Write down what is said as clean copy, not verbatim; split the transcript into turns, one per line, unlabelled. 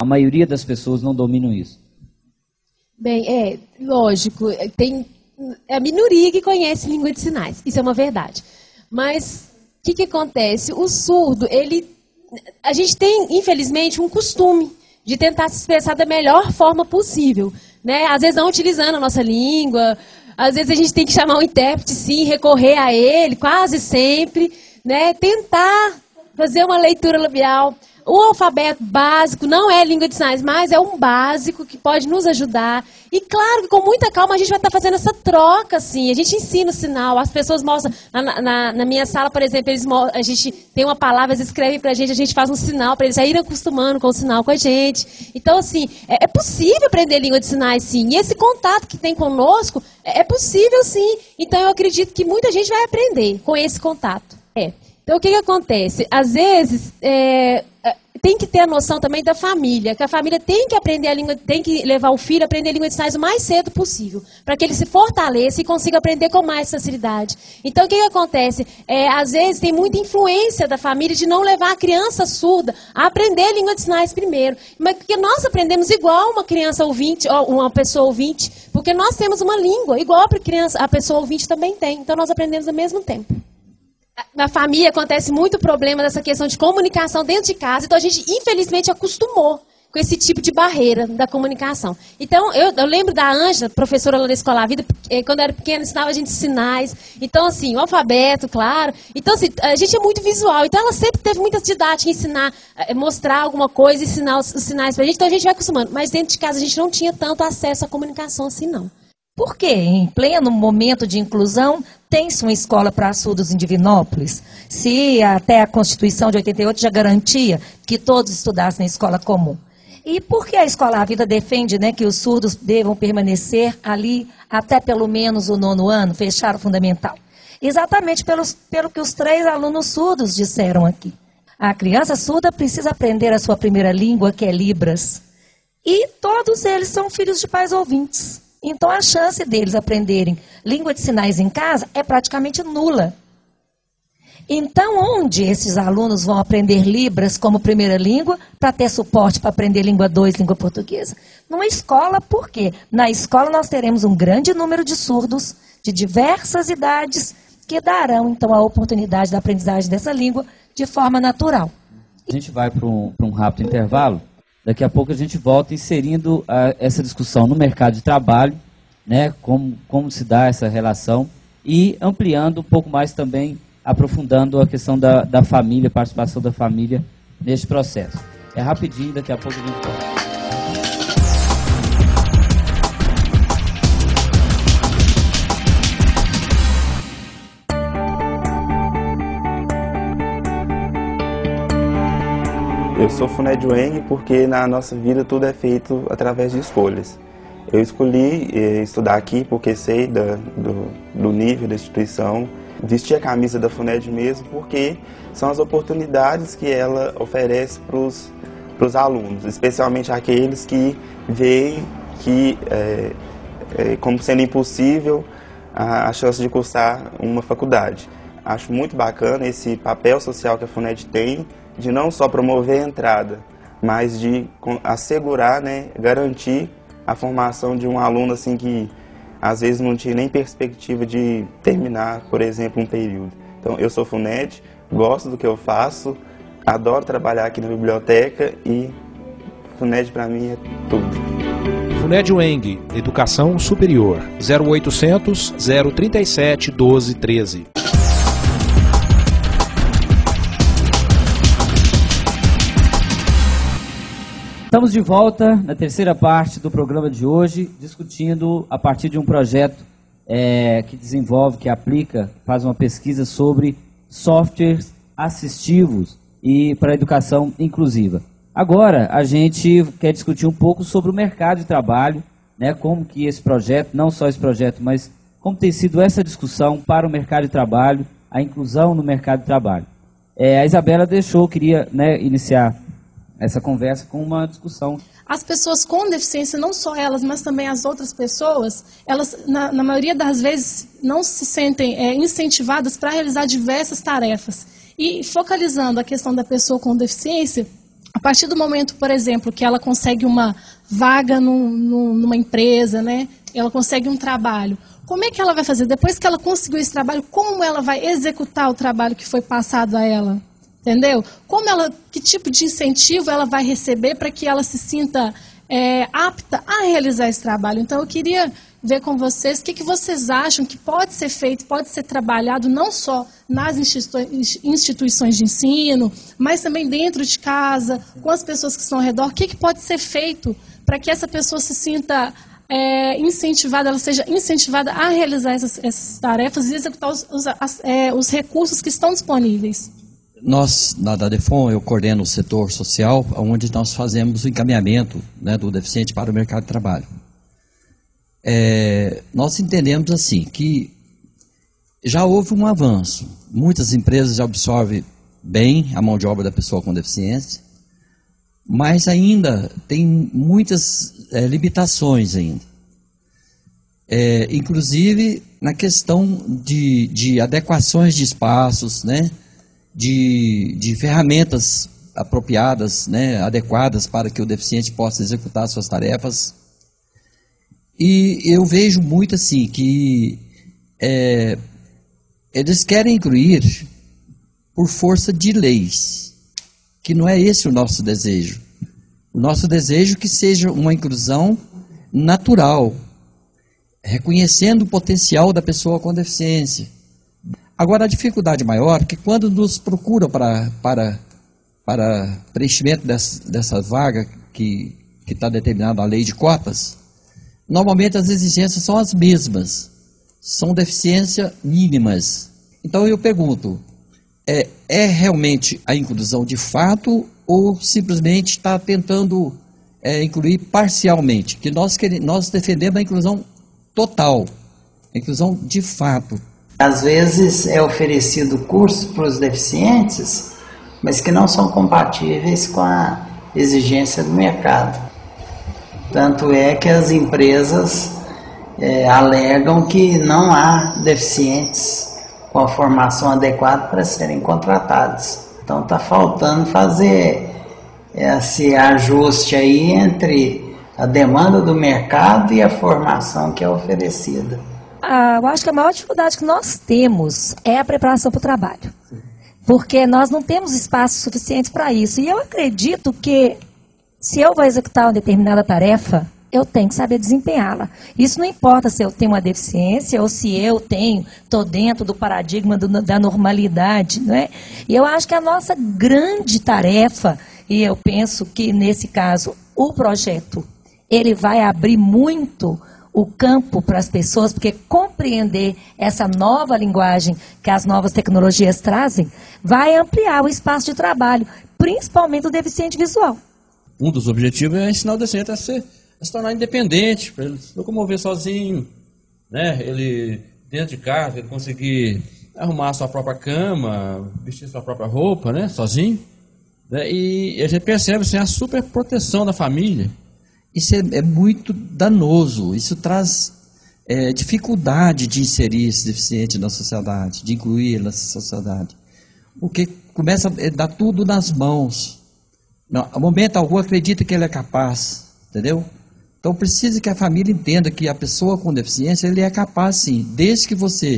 A maioria das pessoas não dominam isso.
Bem, lógico, tem a minoria que conhece língua de sinais, isso é uma verdade. Mas o que acontece? O surdo, a gente tem, infelizmente, um costume de tentar se expressar da melhor forma possível, né? Às vezes não utilizando a nossa língua, às vezes a gente tem que chamar um intérprete, sim, recorrer a ele, quase sempre, né? Tentar fazer uma leitura labial. O alfabeto básico não é língua de sinais, mas é um básico que pode nos ajudar. E claro que com muita calma a gente vai estar fazendo essa troca, assim. A gente ensina o sinal, as pessoas mostram. Na minha sala, por exemplo, a gente tem uma palavra, eles escrevem pra gente, a gente faz um sinal para eles irem acostumando com o sinal com a gente. Então, assim, é possível aprender língua de sinais, sim. E esse contato que tem conosco é possível, sim. Então, eu acredito que muita gente vai aprender com esse contato. Então, o que acontece? Às vezes, tem que ter a noção também da família, que a família tem que aprender a língua, tem que levar o filho a aprender a língua de sinais o mais cedo possível, para que ele se fortaleça e consiga aprender com mais facilidade. Então, o que acontece? Às vezes, tem muita influência da família de não levar a criança surda a aprender a língua de sinais primeiro. Mas porque nós aprendemos igual uma criança ouvinte, ou uma pessoa ouvinte, porque nós temos uma língua igual a pessoa ouvinte também tem. Então, nós aprendemos ao mesmo tempo. Na família acontece muito problema dessa questão de comunicação dentro de casa, então a gente infelizmente acostumou com esse tipo de barreira da comunicação. Então eu lembro da Ângela, professora lá da Escola Vida, quando eu era pequena ensinava a gente sinais, então assim, o alfabeto, claro, então assim, a gente é muito visual, então ela sempre teve muita didática em ensinar, mostrar alguma coisa, ensinar os sinais pra gente, então a gente vai acostumando, mas dentro de casa a gente não tinha tanto acesso à comunicação assim não.
Por quê? Em pleno momento de inclusão, tem-se uma escola para surdos em Divinópolis? Se até a Constituição de 88 já garantia que todos estudassem na escola comum. E por que a Escola Vida defende, né, que os surdos devam permanecer ali até pelo menos o 9º ano, fechar o fundamental? Exatamente pelo que os 3 alunos surdos disseram aqui. A criança surda precisa aprender a sua primeira língua, que é Libras. E todos eles são filhos de pais ouvintes. Então, a chance deles aprenderem língua de sinais em casa é praticamente nula. Então, onde esses alunos vão aprender Libras como primeira língua para ter suporte para aprender língua 2, língua portuguesa? Numa escola, por quê? Na escola nós teremos um grande número de surdos de diversas idades que darão, então, a oportunidade da aprendizagem dessa língua de forma natural.
A gente vai para um rápido intervalo. Daqui a pouco a gente volta inserindo essa discussão no mercado de trabalho, né, como se dá essa relação, e ampliando um pouco mais também, aprofundando a questão da família, participação da família neste processo. É rapidinho, daqui a pouco a gente volta.
Eu sou Funed Weng porque na nossa vida tudo é feito através de escolhas. Eu escolhi estudar aqui porque sei do nível da instituição, vestir a camisa da Funed mesmo porque são as oportunidades que ela oferece para os alunos, especialmente aqueles que veem que, como sendo impossível a chance de cursar uma faculdade. Acho muito bacana esse papel social que a Funed tem, de não só promover a entrada, mas de assegurar, né, garantir a formação de um aluno assim que às vezes não tinha nem perspectiva de terminar, por exemplo, um período. Então, eu sou Funed, gosto do que eu faço, adoro trabalhar aqui na biblioteca e Funed para mim é tudo.
Funed Weng, Educação Superior, 0800 037 1213.
Estamos de volta na terceira parte do programa de hoje, discutindo a partir de um projeto que desenvolve, que aplica, faz uma pesquisa sobre softwares assistivos e para a educação inclusiva. Agora, a gente quer discutir um pouco sobre o mercado de trabalho, né, como que esse projeto, não só esse projeto, mas como tem sido essa discussão para o mercado de trabalho, a inclusão no mercado de trabalho. A Isabela queria, né, iniciar essa conversa com uma discussão.
As pessoas com deficiência, não só elas, mas também as outras pessoas, elas, na maioria das vezes, não se sentem incentivadas para realizar diversas tarefas. E focalizando a questão da pessoa com deficiência, A partir do momento, por exemplo, que ela consegue uma vaga numa empresa, né? Ela consegue um trabalho. Como é que ela vai fazer? Depois que ela conseguiu esse trabalho, como ela vai executar o trabalho que foi passado a ela? Entendeu? Que tipo de incentivo ela vai receber para que ela se sinta apta a realizar esse trabalho? Então, eu queria ver com vocês o que vocês acham que pode ser feito, pode ser trabalhado não só nas instituições de ensino, mas também dentro de casa, com as pessoas que estão ao redor. O que pode ser feito para que essa pessoa se sinta incentivada, ela seja incentivada a realizar essas tarefas e executar os recursos que estão disponíveis?
Nós, na DADEFON, eu coordeno o setor social, onde nós fazemos o encaminhamento, né, do deficiente para o mercado de trabalho. Nós entendemos assim, que já houve um avanço. Muitas empresas já absorvem bem a mão de obra da pessoa com deficiência, mas ainda tem muitas limitações ainda. Inclusive na questão de adequações de espaços, né? De ferramentas apropriadas, né, adequadas para que o deficiente possa executar suas tarefas. E eu vejo muito assim que eles querem incluir por força de leis, que não é esse o nosso desejo. O nosso desejo é que seja uma inclusão natural, reconhecendo o potencial da pessoa com deficiência. Agora, a dificuldade maior é que quando nos procuram para preenchimento dessa vaga que está determinada na lei de cotas, normalmente as exigências são as mesmas, são deficiências mínimas. Então eu pergunto, é realmente a inclusão de fato ou simplesmente está tentando incluir parcialmente? Que nós defendemos a inclusão total, a inclusão de fato.
Às vezes é oferecido curso para os deficientes, mas que não são compatíveis com a exigência do mercado. Tanto é que as empresas alegam que não há deficientes com a formação adequada para serem contratados. Então está faltando fazer esse ajuste aí entre a demanda do mercado e a formação que é oferecida.
Eu acho que a maior dificuldade que nós temos é a preparação para o trabalho. Porque nós não temos espaço suficiente para isso. E eu acredito que, se eu vou executar uma determinada tarefa, eu tenho que saber desempenhá-la. Isso não importa se eu tenho uma deficiência ou se eu estou dentro do paradigma da normalidade, não é? E eu acho que a nossa grande tarefa, e eu penso que, nesse caso, o projeto, ele vai abrir muito o campo para as pessoas, porque compreender essa nova linguagem que as novas tecnologias trazem vai ampliar o espaço de trabalho, principalmente o deficiente visual.
Um dos objetivos é ensinar o deficiente a se tornar independente, para ele se locomover sozinho, né? Ele, dentro de casa, ele conseguir arrumar a sua própria cama, vestir sua própria roupa, né? Sozinho. Né? E a gente percebe assim, a super proteção da família.
Isso é muito danoso, isso traz dificuldade de inserir esse deficiente na sociedade, de incluir nessa sociedade. Porque começa a dar tudo nas mãos. Não, a momento algum acredita que ele é capaz, entendeu? Então precisa que a família entenda que a pessoa com deficiência ele é capaz sim, desde que você